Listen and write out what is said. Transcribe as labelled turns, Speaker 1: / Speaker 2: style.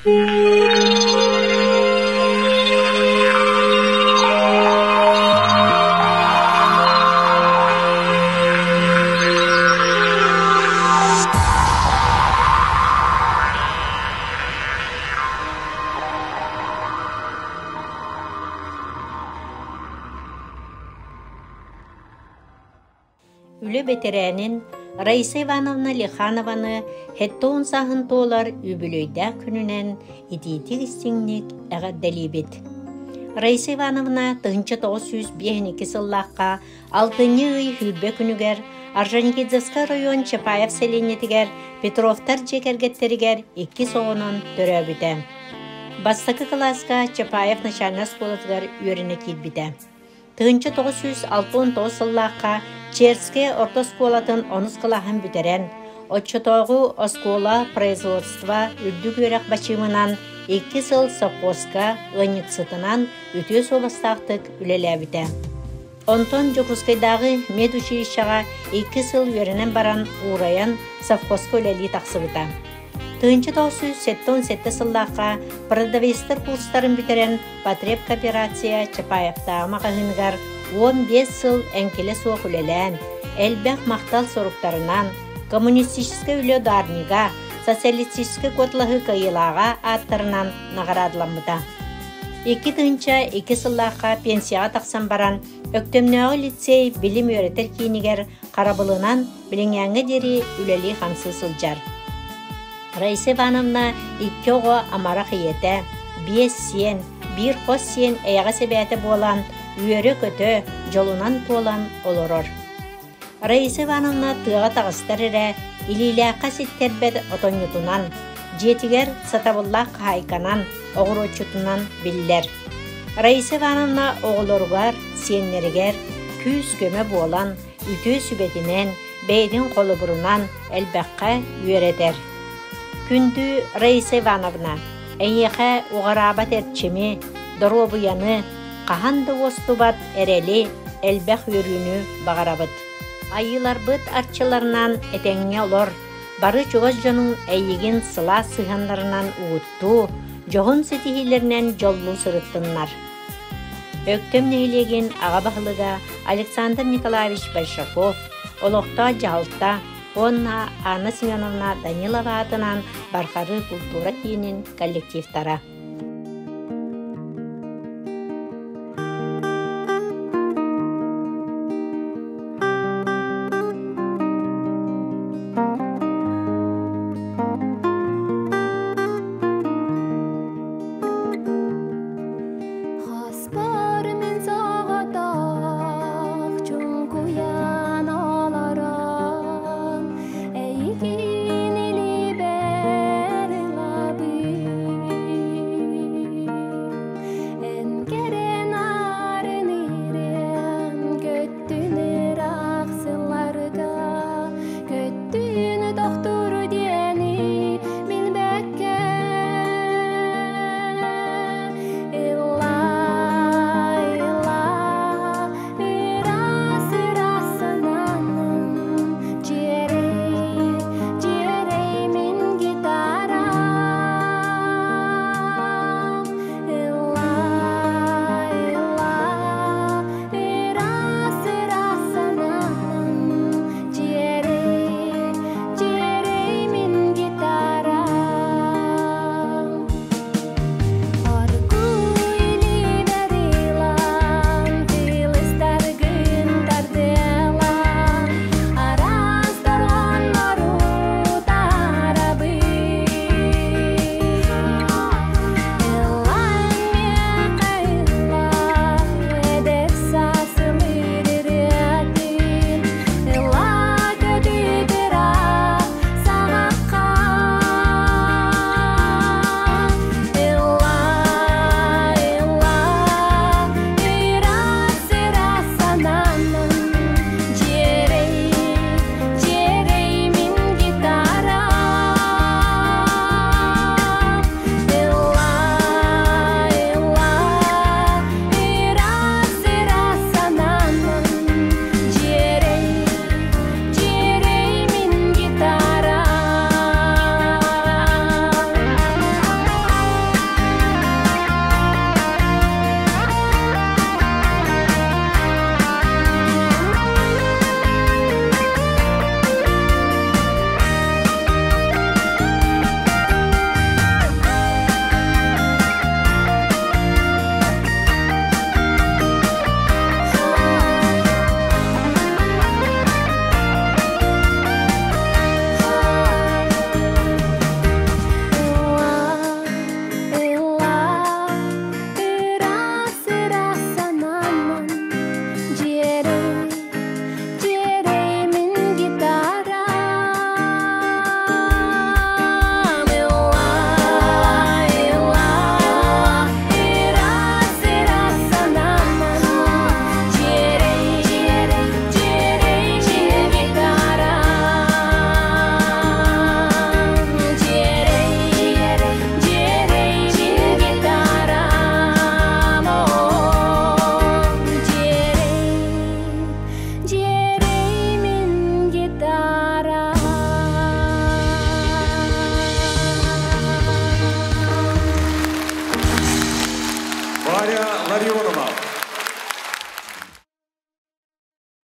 Speaker 1: Үлі бетерәнин Раиса Ивановна Лиханованы хеттоун сахын тоолар үбілөйдә күнінен идиетик истиңник әғаддәлибет. Раиса Ивановна 1952 сыллаққа 6-ны ый хүлбе күнігер Орджоникидзевский район Чапаев селенетігер Петровтар жекергеттерігер 2 соғынан төрәбіті. Бастакы класска Чапаев начальна сколатығар үйеріне келбіті. 1969 сыллаққа Черская ортосколатын онус кылахан бүтерен, отчетоғу оскола производства үрдік өрек бачымынан 2 сыл совхозка ынықсытынан үтіс обастақтық үлеләбіті. Онтон Жокускайдағы медучилищаға 2 сыл өрінен баран ураян совхозка үлелі тақсыбыта. 1977 сыллаққа продавестер курстарын бүтерен потреб кооперация Чапаевтағы мағағынығар 15 сыл әңкелі соқ үлелән, әлбәқ мақтал соруқтарынан, коммунистический үлі дарниға, социалистический котлығы кайылаға аттарынан нағарадыламыда. 2 сыллаққа пенсияға тақсан баран, өктемнәғы лицей білім өретер кейінігер қарабылынан біліңәңі дері үлелі қамсы сылжар. Раиса Ивановна 2 оғы амара қиеті, 5 сен, 1 қос сен әйіға себәті болан, үйері көті жолунан толан олорор. Раиса Ивановна тыға тағыстар әрі, илиләққа сеттербет отонютунан, жетігер сатабыллақ қайқанан, оғырочутунан білдер. Раиса Ивановна оғылорғар, сеннергер, күз көмі болан, үті сүбетінен, бейдің қолы бұрынан әлбәққа үйеретер. Күнді Раиса Ивановна, әйеқі оғарабат әртшімі, дұробыяны, қағанды остубат әрелі, әлбәқ өріні бағарабыт. Айылар бұт арчыларынан әтәңе олар, бары жоғыз жонын әйеген сыла сығанларынан ұғытту, жоғын сетихилерінен жоллу сұрыттынлар. Өктем нейлеген аға бағылыға Александр Николаевич Большаков, олықта жалта, онна Анна Семеновна Данилова атынан барқары культура кейінен коллективтара.
Speaker 2: Ларионова.